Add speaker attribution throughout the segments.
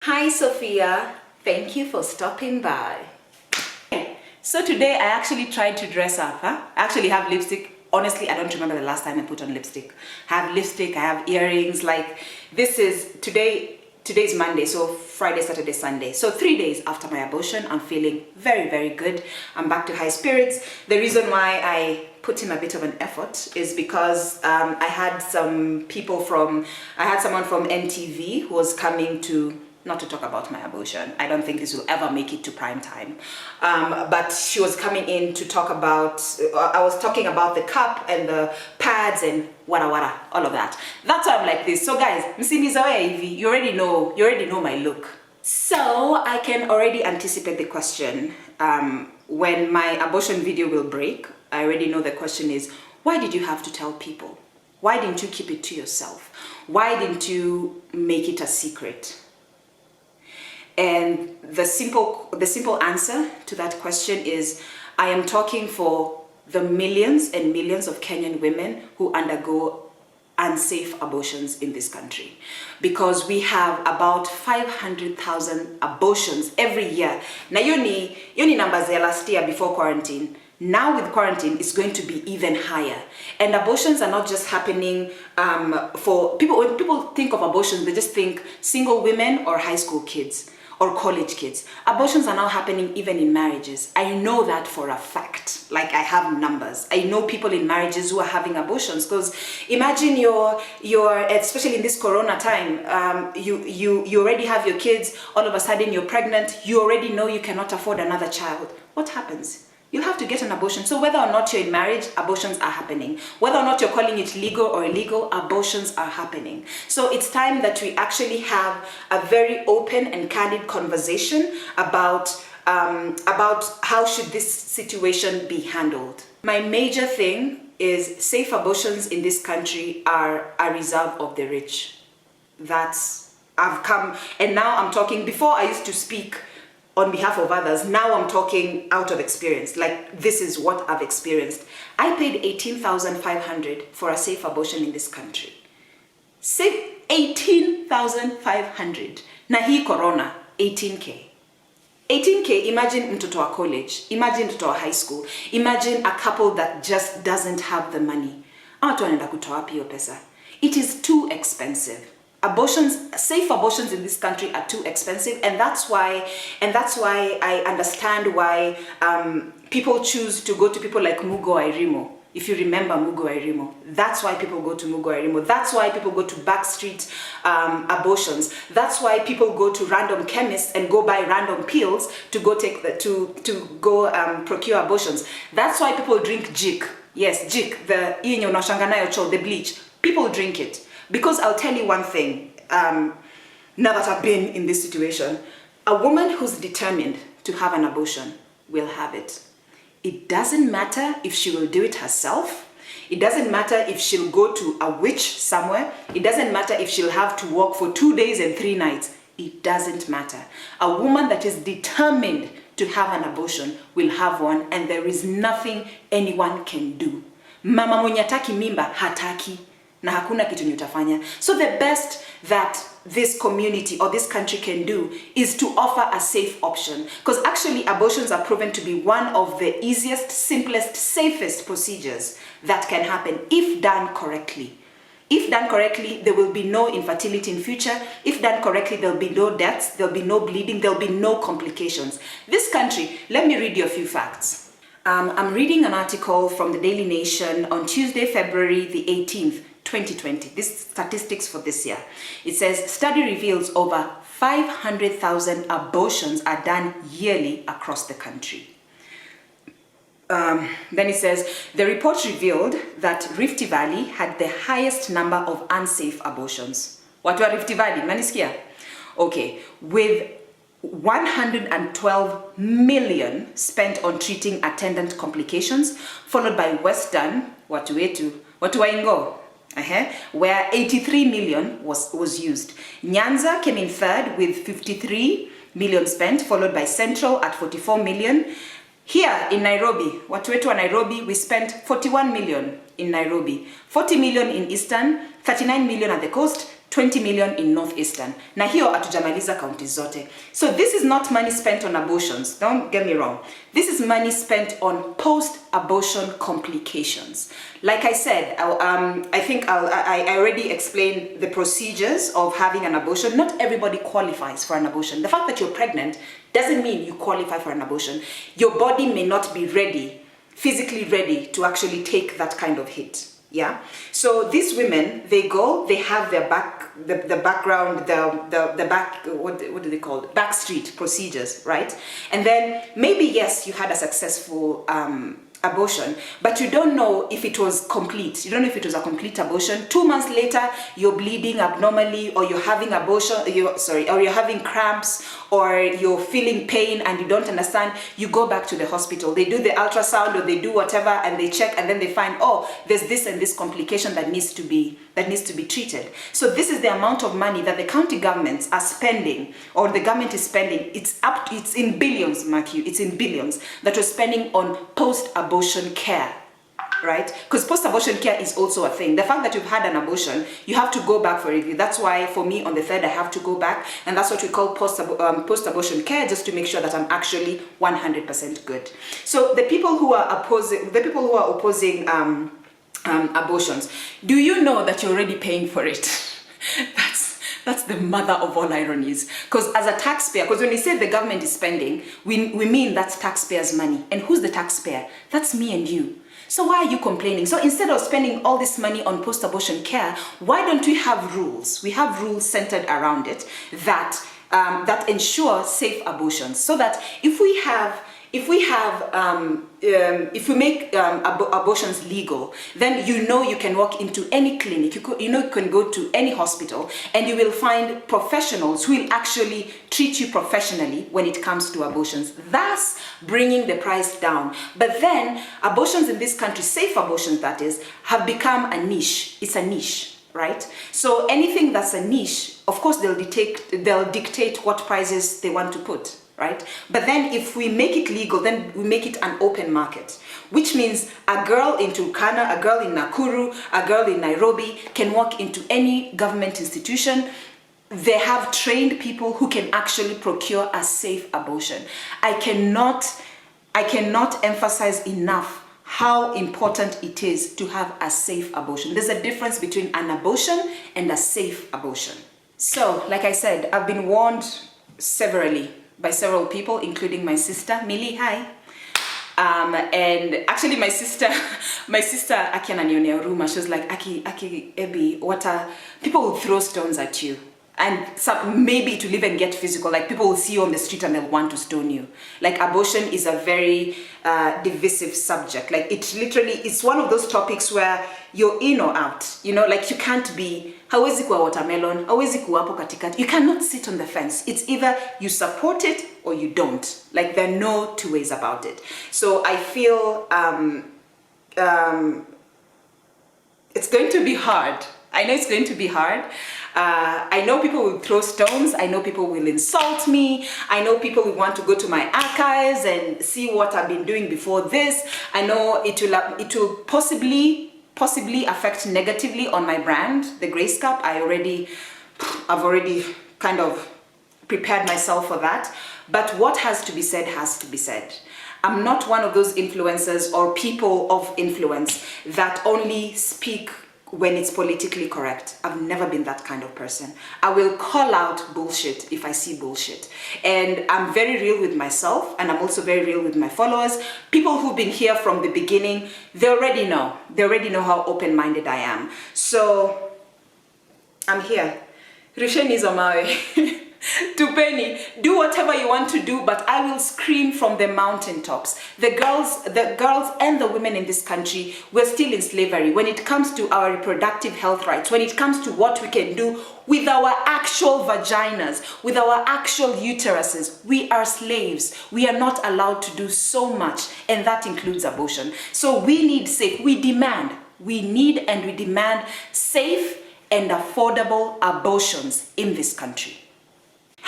Speaker 1: Hi Sophia, thank you for stopping by. So today I actually tried to dress up. I actually have lipstick. Honestly, I don't remember the last time I put on lipstick. I have lipstick, I have earrings, like this is today's Monday, so Friday, Saturday, Sunday. So 3 days after my abortion, I'm feeling very, very good. I'm back to high spirits. The reason why I put in a bit of an effort is because I had someone from NTV who was coming to, not to talk about my abortion. I don't think this will ever make it to prime time. But she was coming in to talk about, I was talking about the cup and the pads and wada, all of that. That's why I'm like this. So guys, you already know my look. So I can already anticipate the question. When my abortion video will break, I already know the question is, why did you have to tell people? Why didn't you keep it to yourself? Why didn't you make it a secret? And the simple answer to that question is, I am talking for the millions and millions of Kenyan women who undergo unsafe abortions in this country. Because we have about 500,000 abortions every year. Now, yoni numbers last year before quarantine. Now with quarantine, it's going to be even higher. And abortions are not just happening for people. When people think of abortions, they just think single women or high school kids or college kids. Abortions are now happening even in marriages. I know that for a fact. Like, I have numbers. I know people in marriages who are having abortions, because imagine you're especially in this corona time, you already have your kids, all of a sudden you're pregnant, you already know you cannot afford another child. What happens? You have to get an abortion. So whether or not you're in marriage, abortions are happening. Whether or not you're calling it legal or illegal, abortions are happening. So it's time that we actually have a very open and candid conversation about how should this situation be handled. My major thing is safe abortions in this country are a reserve of the rich. I've come, and now I'm talking, before I used to speak on behalf of others, now I'm talking out of experience. Like, this is what I've experienced. I paid 18,500 for a safe abortion in this country. Save 18,500. Na hii corona, 18K. 18K, imagine mtoto wa college, imagine mtoto wa high school, imagine a couple that just doesn't have the money. Watu wanaenda kutoa wapi hiyo pesa? It is too expensive. Safe abortions in this country are too expensive, and that's why I understand why people choose to go to people like Mugo Wairimu. If you remember Mugo Wairimu, that's why people go to Mugo Wairimu. That's why people go to backstreet abortions. That's why people go to random chemists and go buy random pills to go procure abortions. That's why people drink jik. Yes, jik, the the bleach. People drink it. Because I'll tell you one thing, now that I've been in this situation, a woman who's determined to have an abortion will have it. It doesn't matter if she will do it herself. It doesn't matter if she'll go to a witch somewhere. It doesn't matter if she'll have to work for 2 days and 3 nights. It doesn't matter. A woman that is determined to have an abortion will have one, and there is nothing anyone can do. Mama mwenye hataki mimba hataki. Na hakuna kitu utafanya. So the best that this community or this country can do is to offer a safe option. Because actually abortions are proven to be one of the easiest, simplest, safest procedures that can happen if done correctly. If done correctly, there will be no infertility in future. If done correctly, there'll be no deaths, there'll be no bleeding, there'll be no complications. This country, let me read you a few facts. I'm reading an article from the Daily Nation on Tuesday, February the 18th, 2020. This statistics for this year. It says, study reveals over 500,000 abortions are done yearly across the country. Then it says, the report revealed that Rift Valley had the highest number of unsafe abortions. What were Rift Valley? Manisikia? Okay, with 112 million spent on treating attendant complications, followed by Western, watu waingo, where 83 million was used. Nyanza came in third with 53 million spent, followed by Central at 44 million. Here in Nairobi, watu wetu wa Nairobi, we spent 41 million in Nairobi, 40 million in Eastern, 39 million at the coast, 20 million in Northeastern. Na hiyo atujamaliza county zote. So this is not money spent on abortions. Don't get me wrong. This is money spent on post-abortion complications. Like I said, I think I already explained the procedures of having an abortion. Not everybody qualifies for an abortion. The fact that you're pregnant doesn't mean you qualify for an abortion. Your body may not be ready, physically ready to actually take that kind of hit. Yeah, so these women, they have their background, the back, what do they call it? Back street procedures, right? And then maybe, yes, you had a successful abortion, but you don't know if it was complete. You don't know if it was a complete abortion. 2 months later, you're bleeding abnormally, or you're having or you're having cramps, or you're feeling pain and you don't understand. You go back to the hospital. They do the ultrasound or they do whatever, and they check, and then they find, oh, there's this and this complication that needs to be treated. So this is the amount of money that the county governments are spending, or the government is spending. It's in billions, mark you. It's in billions that we're spending on post-abortion care, right? Because post-abortion care is also a thing. The fact that you've had an abortion, you have to go back for review. That's why for me on the 3rd, I have to go back, and that's what we call post-abortion care, just to make sure that I'm actually 100% good. So the people who are opposing abortions, do you know that you're already paying for it? That's the mother of all ironies. Because as a taxpayer, because when we say the government is spending, we mean that's taxpayers' money. And who's the taxpayer? That's me and you. So why are you complaining? So instead of spending all this money on post-abortion care, why don't we have rules? We have rules centered around it that ensure safe abortions. So that if we make abortions legal, then you can walk into any clinic, you can go to any hospital, and you will find professionals who will actually treat you professionally when it comes to abortions, thus bringing the price down. But then abortions in this country, safe abortions that is, have become a niche. It's a niche, right? So anything that's a niche, of course they'll dictate what prices they want to put. Right? But then if we make it legal, then we make it an open market, which means a girl in Turkana, a girl in Nakuru, a girl in Nairobi can walk into any government institution. They have trained people who can actually procure a safe abortion. I cannot emphasize enough how important it is to have a safe abortion. There's a difference between an abortion and a safe abortion. So, like I said, I've been warned severally by several people, including my sister, Millie, hi. And actually my sister Akiana Nionea Ruma, she was like, Aki, Ebi, people will throw stones at you. And maybe it will even get physical, like people will see you on the street and they'll want to stone you. Like abortion is a very divisive subject. Like it's one of those topics where you're in or out, like you can't be, hawezi kuwa watermelon, hawezi kuwa hapo katikati. You cannot sit on the fence. It's either you support it or you don't. Like there are no two ways about it. So I feel it's going to be hard. I know it's going to be hard. I know people will throw stones. I know people will insult me. I know people will want to go to my archives and see what I've been doing before this. I know it will possibly affect negatively on my brand, the Grace Cup. I've already kind of prepared myself for that. But what has to be said has to be said. I'm not one of those influencers or people of influence that only speak when it's politically correct. I've never been that kind of person. I will call out bullshit if I see bullshit. And I'm very real with myself, and I'm also very real with my followers. People who've been here from the beginning, they already know. They already know how open-minded I am. So, I'm here. Rusheni Zomawe. Tupeni, do whatever you want to do, but I will scream from the mountaintops. The girls and the women in this country, we're still in slavery when it comes to our reproductive health rights, when it comes to what we can do with our actual vaginas, with our actual uteruses. We are slaves. We are not allowed to do so much, and that includes abortion. So we need safe, we demand safe and affordable abortions in this country.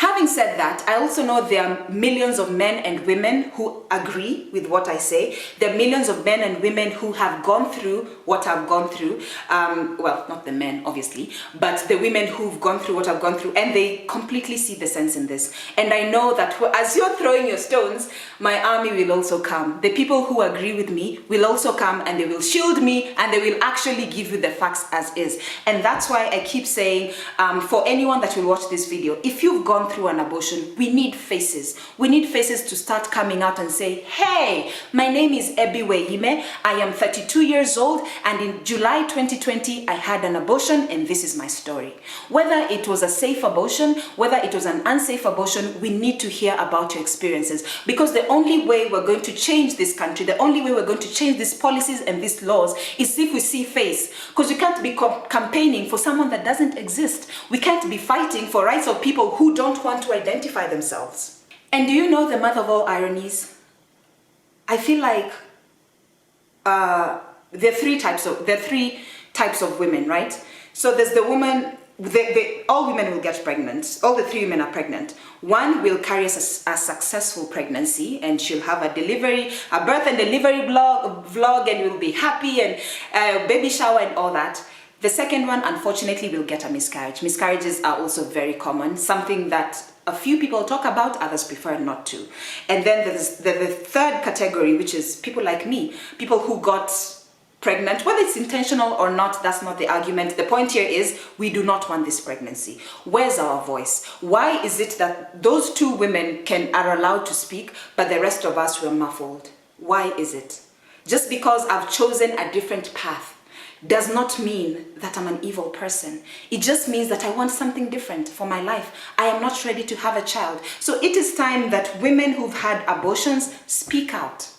Speaker 1: Having said that, I also know there are millions of men and women who agree with what I say. There are millions of men and women who have gone through what I've gone through. Well, not the men, obviously, but the women who've gone through what I've gone through, and they completely see the sense in this. And I know that as you're throwing your stones, my army will also come. The people who agree with me will also come, and they will shield me, and they will actually give you the facts as is. And that's why I keep saying, for anyone that will watch this video, if you've gone through an abortion, we need faces. We need faces to start coming out and say, hey, my name is Ebi Weyime. I am 32 years old, and in July 2020, I had an abortion, and this is my story. Whether it was a safe abortion, whether it was an unsafe abortion, we need to hear about your experiences, because the only way we're going to change this country, the only way we're going to change these policies and these laws is if we see face. Because we can't be campaigning for someone that doesn't exist. We can't be fighting for rights of people who don't want to identify themselves. And do you know the mother of all ironies? I feel like there are three types of women, right? So there's the woman, all women will get pregnant. All the three women are pregnant. One will carry a successful pregnancy, and she'll have a delivery, a birth and delivery vlog, and will be happy, and baby shower and all that. The second one, unfortunately, will get a miscarriage. Miscarriages are also very common, something that a few people talk about, others prefer not to. And then there's the third category, which is people like me, people who got pregnant, whether it's intentional or not, that's not the argument. The point here is we do not want this pregnancy. Where's our voice? Why is it that those two women are allowed to speak, but the rest of us were muffled? Why is it? Just because I've chosen a different path does not mean that I'm an evil person. It just means that I want something different for my life. I am not ready to have a child. So it is time that women who've had abortions speak out.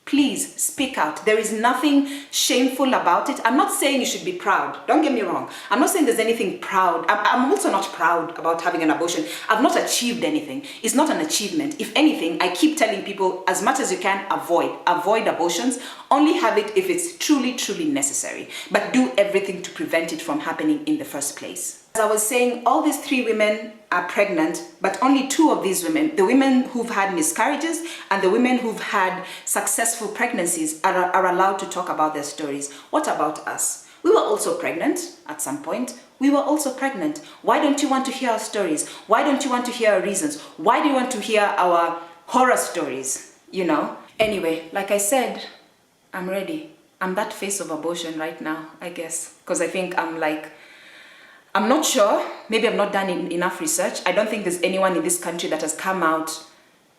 Speaker 1: Please speak out. There is nothing shameful about it. I'm not saying you should be proud. Don't get me wrong. I'm not saying there's anything proud. I'm also not proud about having an abortion. I've not achieved anything. It's not an achievement. If anything, I keep telling people, as much as you can, avoid abortions. Only have it if it's truly, truly necessary. But do everything to prevent it from happening in the first place. As I was saying, all these three women are pregnant, but only two of these women, the women who've had miscarriages and the women who've had successful pregnancies, are allowed to talk about their stories. What about us? We were also pregnant at some point. We were also pregnant. Why don't you want to hear our stories? Why don't you want to hear our reasons? Why do you want to hear our horror stories? You know? Anyway, like I said, I'm ready. I'm that face of abortion right now, I guess. Because I think I'm not sure, maybe I've not done enough research. I don't think there's anyone in this country that has come out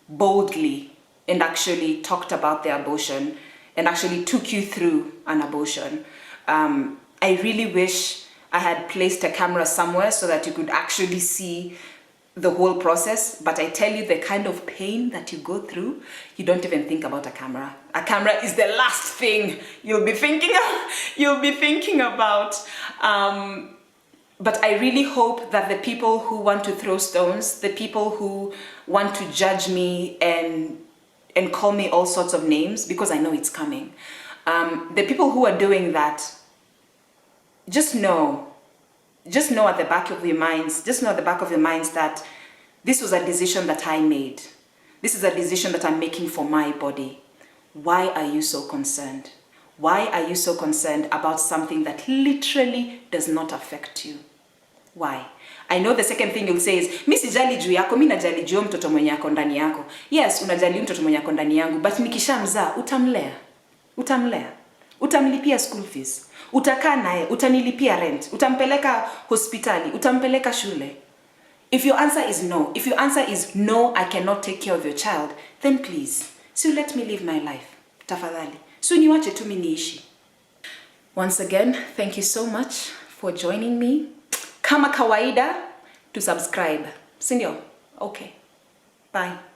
Speaker 1: boldly and actually talked about their abortion and actually took you through an abortion. I really wish I had placed a camera somewhere so that you could actually see the whole process, but I tell you, the kind of pain that you go through, you don't even think about a camera. A camera is the last thing you'll be thinking about. But I really hope that the people who want to throw stones, the people who want to judge me and call me all sorts of names, because I know it's coming, the people who are doing that, just know at the back of your minds, that this was a decision that I made. This is a decision that I'm making for my body. Why are you so concerned? Why are you so concerned about something that literally does not affect you? Why? I know the second thing you'll say is, mi sijali juu yako, mi najali juu mtoto mwenye ako ndani yako. Yes, unajali mtoto mwenye ako ndani yangu, but nikishamzaa utamlea. Utamlipia school fees. Utakaa naye, utanilipia rent, utampeleka hospitali, utampeleka shule. If your answer is no, I cannot take care of your child, then please, so let me live my life. Tafadhali. So niwache tu mimi niishi. Once again, thank you so much for joining me. Kama kawaida, to subscribe. Sindio? Okay. Bye.